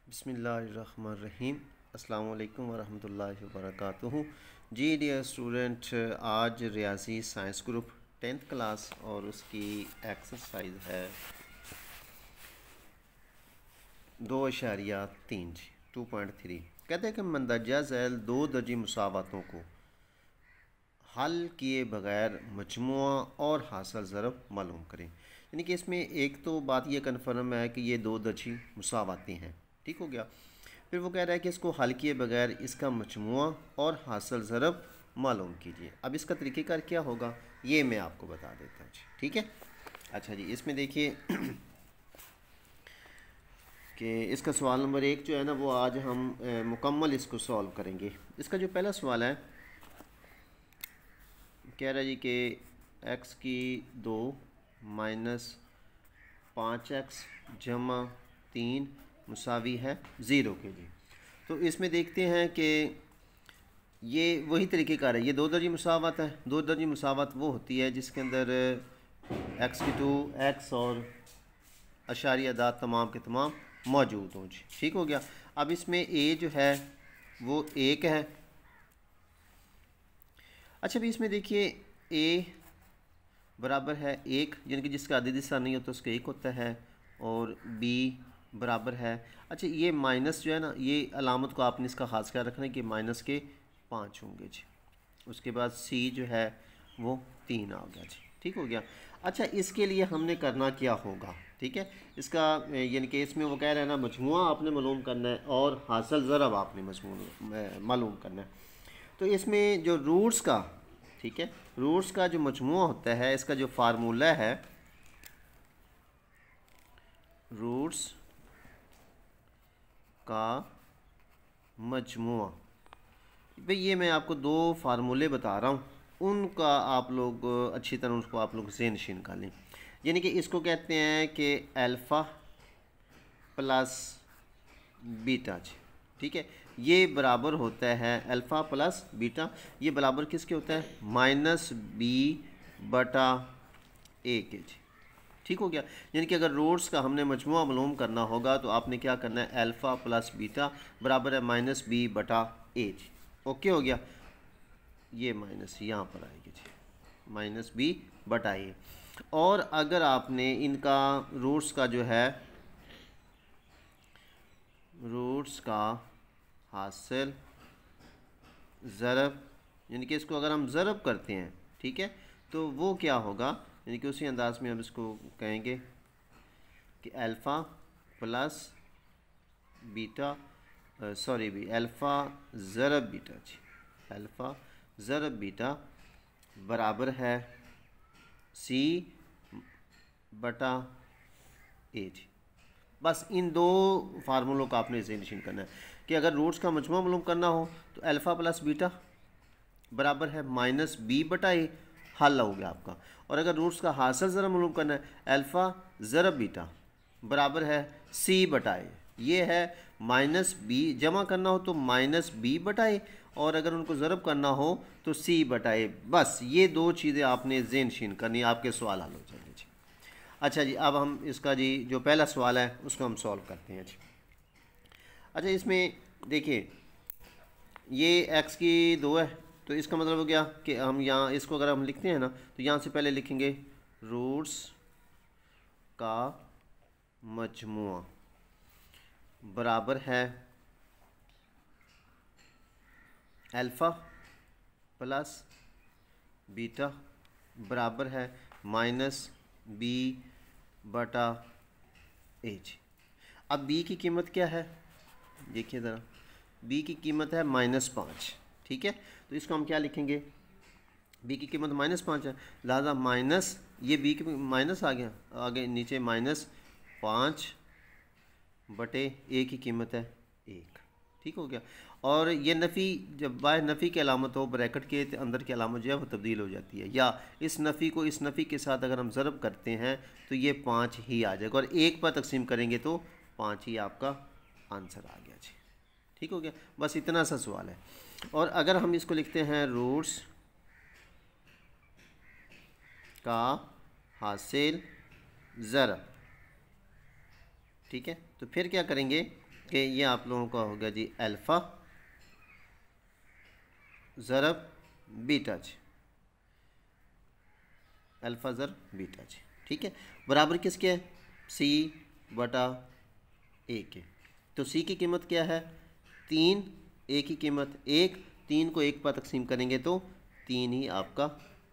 बिस्मिल्लाहिर्रहमानिर्रहीम। अस्सलामु अलैकुम वरहमतुल्लाहि वबरकातुहू। जी डियर स्टूडेंट, आज रियाजी साइंस ग्रुप 10th क्लास और उसकी एक्सरसाइज है 2.3 जी 2.3। कहते हैं कि मंदरजा झैल दो दर्जी मुसावातों को हल किए बगैर मजमुआ और हासिल ज़रब मालूम करें। यानी कि इसमें एक तो बात ये कन्फर्म है कि ये दो दर्जी मुसावातें हैं, ठीक हो गया। फिर वो कह रहा है कि इसको हल किए बगैर इसका मजमुआ और हासिल ज़रब मालूम कीजिए। अब इसका तरीक़ेकार क्या होगा ये मैं आपको बता देता हूँ जी, ठीक है। अच्छा जी, इसमें देखिए कि इसका सवाल नंबर 1 जो है ना वो आज हम मुकम्मल इसको सॉल्व करेंगे। इसका जो पहला सवाल है कह रहा है जी कि x की 2 माइनस 5x जमा 3 मुसावी है 0 के जी। तो इसमें देखते हैं कि ये वही तरीक़ेकार है। ये दो दर्जी मुसावत है। दो दर्जी मुसावत वो होती है जिसके अंदर x की 2 x और अशारिया दात तमाम के तमाम मौजूद हों जी, ठीक हो गया। अब इसमें a जो है वो 1 है। अच्छा भी इसमें देखिए a बराबर है 1, यानी कि जिसका आधी दिशा नहीं होता उसका 1 होता है, और b बराबर है। अच्छा ये माइनस जो है ना, ये अलामत को आपने इसका खास ख्याल रखना है कि माइनस के 5 होंगे जी। उसके बाद c जो है वो 3 आ गया जी, ठीक हो गया। अच्छा इसके लिए हमने करना क्या होगा, ठीक है। इसका यानी कि इसमें वो कह रहे हैं ना मजमुआ आपने मालूम करना है और हासिल ज़रब आपने मालूम करना है। तो इसमें जो रूट्स का, ठीक है, रूट्स का जो मजमुआ होता है इसका जो फार्मूला है रूट्स का मजमुआ, भाई ये मैं आपको दो फार्मूले बता रहा हूँ, उनका आप लोग अच्छी तरह उसको आप लोग ज़हन नशीन कर लें। यानी कि इसको कहते हैं कि अल्फ़ा प्लस बीटा जी, ठीक है। ये बराबर होता है अल्फ़ा प्लस बीटा, ये बराबर किसके होता है माइनस बी बटा ए के जी, ठीक हो गया। यानी कि अगर रूट्स का हमने मजमुआ मालूम करना होगा तो आपने क्या करना है अल्फ़ा प्लस बीटा बराबर है माइनस बी बटा ए जी, ओके हो गया। ये माइनस यहाँ पर आएगी जी, माइनस बी बटा ए। और अगर आपने इनका रूट्स का जो है रूट्स का हासिल ज़रब, यानी कि इसको अगर हम ज़रब करते हैं, ठीक है, तो वो क्या होगा, यानी कि उसी अंदाज में हम इसको कहेंगे कि अल्फ़ा प्लस बीटा सॉरी भी अल्फ़ा ज़रब बीटा जी, अल्फ़ा ज़रब बीटा बराबर है सी बटा ए जी। बस इन दो फार्मूलों का आपने ज़हन नशीन करना है कि अगर रूट्स का मजमुआ मालूम करना हो तो अल्फ़ा प्लस बीटा बराबर है माइनस बी बटा ए, हल हो गया आपका। और अगर रूट्स का हासिल ज़रब मालूम करना है अल्फ़ा ज़रब बीटा बराबर है सी बटा ए, ये है माइनस बी, जमा करना हो तो माइनस बी बटा ए, और अगर उनको ज़रब करना हो तो सी बटा ए। बस ये दो चीज़ें आपने ज़हन नशीन करनी, आपके सवाल हल हो जाएंगे जी। अच्छा जी, अब हम इसका जी जो पहला सवाल है उसको हम सॉल्व करते हैं जी। अच्छा इसमें देखिए ये x की 2 है, तो इसका मतलब हो गया कि हम यहाँ इसको अगर हम लिखते हैं ना तो यहाँ से पहले लिखेंगे रूट्स का मजमुआ बराबर है अल्फ़ा प्लस बीटा बराबर है माइनस बी बटा ए जी। अब b की कीमत क्या है देखिए ज़रा, b की कीमत है -5, ठीक है। तो इसको हम क्या लिखेंगे, b की कीमत -5 है, लिहाजा माइनस ये b की माइनस आ गया, आगे नीचे -5 बटे a की कीमत है 1, ठीक हो गया। और ये नफ़ी जब बाय नफ़ी की अलामत हो ब्रैकेट के अंदर की अलामत जो है वो तब्दील हो जाती है, या इस नफ़ी को इस नफ़ी के साथ अगर हम ज़रब करते हैं तो ये 5 ही आ जाएगा, और 1 पर तकसीम करेंगे तो 5 ही आपका आंसर आ गया जी, ठीक हो गया। बस इतना सा सवाल है। और अगर हम इसको लिखते हैं रूट्स का हासिल ज़रब, ठीक है, तो फिर क्या करेंगे कि ये आप लोगों का हो गया जी अल्फ़ा ज़रब बीटा जी, अल्फ़ा ज़रब बीटा जी, ठीक है। बराबर किसके है? सी बटा ए के। तो सी की कीमत क्या है? 3, ए की कीमत 1, 3 को 1 पर तकसीम करेंगे तो 3 ही आपका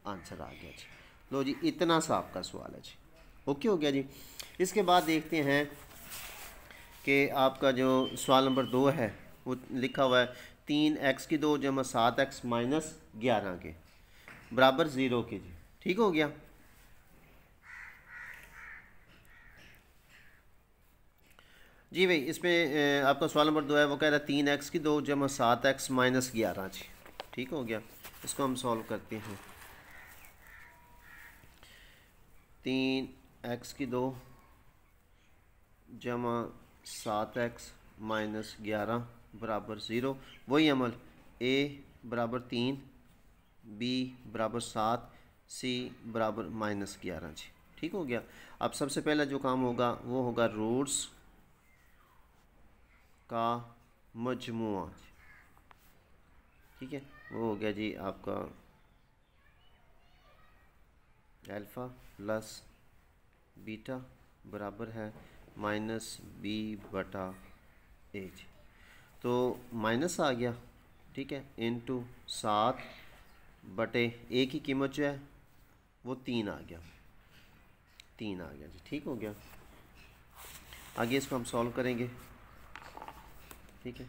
आंसर आ गया जी। लो जी, इतना सा आपका सवाल है जी, ओके हो गया जी। इसके बाद देखते हैं कि आपका जो सवाल नंबर 2 है वो लिखा हुआ है 3x² जमा 7x माइनस 11 के बराबर 0 के जी, ठीक हो गया। जी भाई, इसमें आपका सवाल नंबर 2 है, वो कह रहा है 3x² जमा 7x माइनस 11 जी, ठीक हो गया। इसको हम सॉल्व करते हैं। 3x² जमा 7x माइनस 11 बराबर 0। वही अमल, a बराबर 3, b बराबर 7, c बराबर माइनस 11 जी, ठीक हो गया। अब सबसे पहला जो काम होगा वो होगा रूट्स का मजमुआ, ठीक है। वो हो गया जी आपका अल्फ़ा प्लस बीटा बराबर है माइनस बी बटा ए जी। तो माइनस आ गया, ठीक है, इनटू 7 बटे ए की कीमत जो है वो 3 आ गया, 3 आ गया जी, ठीक हो गया। आगे इसको हम सॉल्व करेंगे, ठीक है।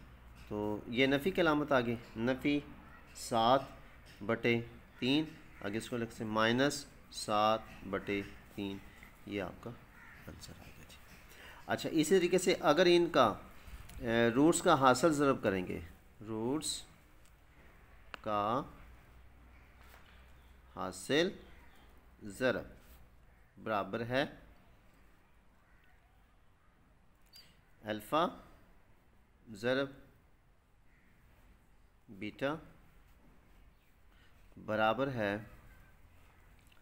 तो ये नफ़ी की अलामत आ गई, नफ़ी 7 बटे 3, आगे इसको लिखते हैं माइनस 7 बटे 3, ये आपका आंसर आ गया जी। अच्छा, इसी तरीके से अगर इनका रूट्स का हासिल ज़रब करेंगे, रूट्स का हासिल ज़रब बराबर है अल्फ़ा ज़रब बीटा बराबर है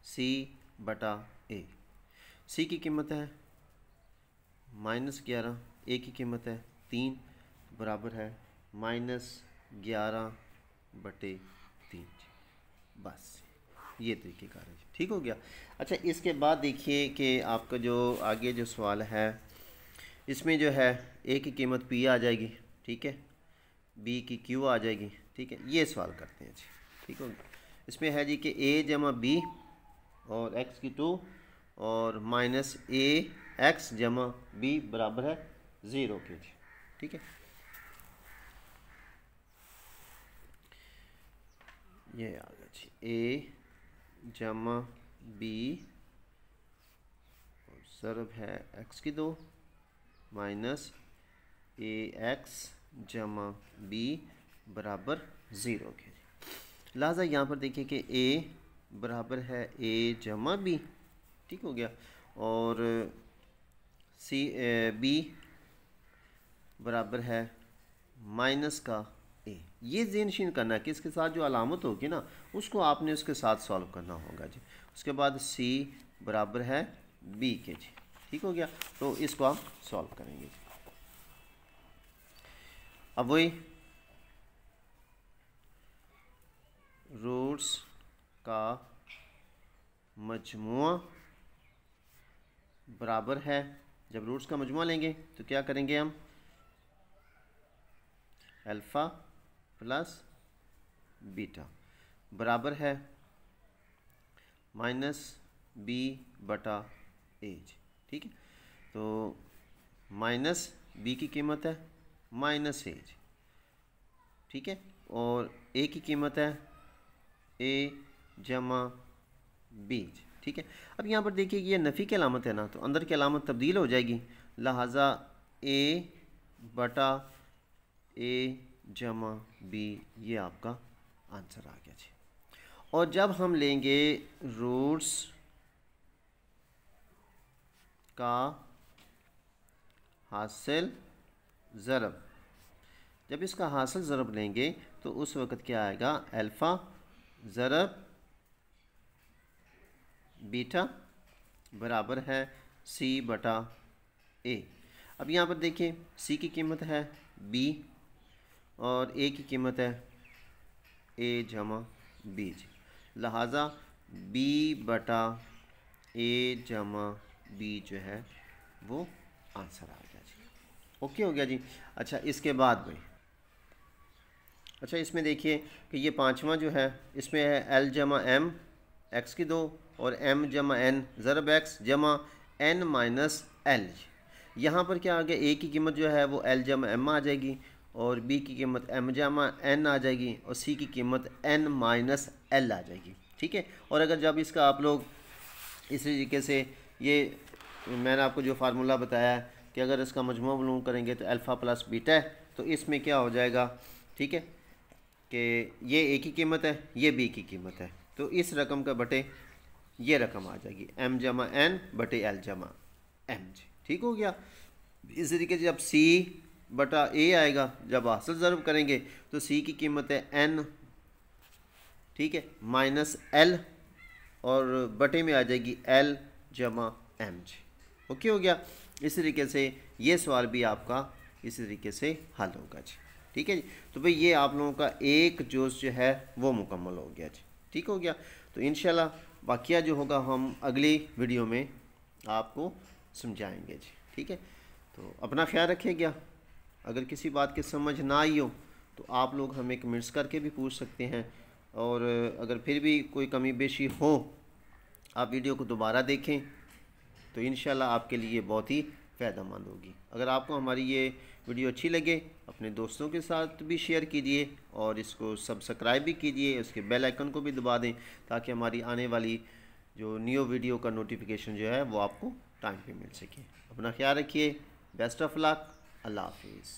सी बटा ए। सी की कीमत है -11, ए की कीमत है 3, बराबर है -11 बटे 3। बस ये तरीक़ेकार है, ठीक हो गया। अच्छा, इसके बाद देखिए कि आपका जो आगे जो सवाल है इसमें जो है ए की कीमत पी आ जाएगी, ठीक है, बी की क्यू आ जाएगी, ठीक है। ये सवाल करते हैं जी, ठीक हो गया। इसमें है जी कि ए जमा बी और एक्स की 2 और माइनस ए एक्स जमा बी बराबर है 0 के जी, ठीक है। ये आ गया जी, ए जमा बी और ज़रब है एक्स की 2 माइनस ए एक्स जमा बी बराबर 0 के जी। लिहाजा यहाँ पर देखिए कि ए बराबर है ए जमा बी, ठीक हो गया, और सी बी बराबर है माइनस का ए। ये ज़हनशीन करना है कि इसके साथ जो अलामत होगी ना उसको आपने उसके साथ सॉल्व करना होगा जी। उसके बाद सी बराबर है बी के जी, ठीक हो गया। तो इसको आप सॉल्व करेंगे जी। अब वही रूट्स का मजमुआ बराबर है, जब रूट्स का मजमुआ लेंगे तो क्या करेंगे हम, अल्फ़ा प्लस बीटा बराबर है माइनस बी बटा एज, ठीक है। तो माइनस बी की कीमत है माइनस एज, ठीक है, और ए की कीमत है ए जमा बीज, ठीक है। अब यहाँ पर देखिए ये नफ़ी की अलामत है ना, तो अंदर की अलामत तब्दील हो जाएगी, लिहाजा ए बटा ए जमा बी, ये आपका आंसर आ गया जी। और जब हम लेंगे रूट्स का हासिल ज़रब, जब इसका हासिल ज़रब लेंगे तो उस वक़्त क्या आएगा, अल्फ़ा ज़रब बीटा बराबर है सी बटा ए। अब यहाँ पर देखिए सी की कीमत है बी और ए की कीमत है ए जमा बी जी, लिहाजा बी बटा ए जमा बी जो है वो आंसर आ गया जी। ओके हो गया जी। अच्छा इसके बाद भाई, अच्छा इसमें देखिए कि ये पांचवा जो है इसमें है एल जमा एम एक्स की दो और एम जमा एन ज़रब एक्स जमा एन माइनस एल। यहाँ पर क्या आ गया, ए की कीमत जो है वो एल जमा एम आ जाएगी और बी की कीमत एम जमा एन आ जाएगी और सी की कीमत एन माइनस एल आ जाएगी। ठीक है, और अगर जब इसका आप लोग इस तरीके से, ये मैंने आपको जो फार्मूला बताया है कि अगर इसका मजमूआ मालूम करेंगे तो अल्फ़ा प्लस बीटा है, तो इसमें क्या हो जाएगा, ठीक है, कि ये ए की कीमत है, ये बी की कीमत है, तो इस रकम का बटे ये रकम आ जाएगी एम जमा एन बटे एल जमा एम जी। ठीक हो गया। इस तरीके से जब सी बटा ए आएगा, जब हासिल ज़रब करेंगे तो सी की कीमत है एन, ठीक है, माइनस एल और बटे में आ जाएगी एल जमा एम जी। ओके हो गया। इस तरीके से ये सवाल भी आपका इसी तरीके से हल होगा जी। ठीक है जी। तो भाई ये आप लोगों का एक जोश जो है वो मुकम्मल हो गया जी। ठीक हो गया। तो इंशाल्लाह बाकिया जो होगा हम अगली वीडियो में आपको समझाएंगे जी। ठीक है, तो अपना ख्याल रखिएगा। अगर किसी बात की समझ ना आई हो तो आप लोग हमें कमेंट्स करके भी पूछ सकते हैं, और अगर फिर भी कोई कमी बेशी हो आप वीडियो को दोबारा देखें तो इंशाल्लाह आपके लिए बहुत ही फ़ायदेमंद होगी। अगर आपको हमारी ये वीडियो अच्छी लगे अपने दोस्तों के साथ भी शेयर कीजिए और इसको सब्सक्राइब भी कीजिए, उसके बेल आइकन को भी दबा दें ताकि हमारी आने वाली जो न्यू वीडियो का नोटिफिकेशन जो है वो आपको टाइम पे मिल सके। अपना ख्याल रखिए। Best of luck. अल्लाह हाफिज़।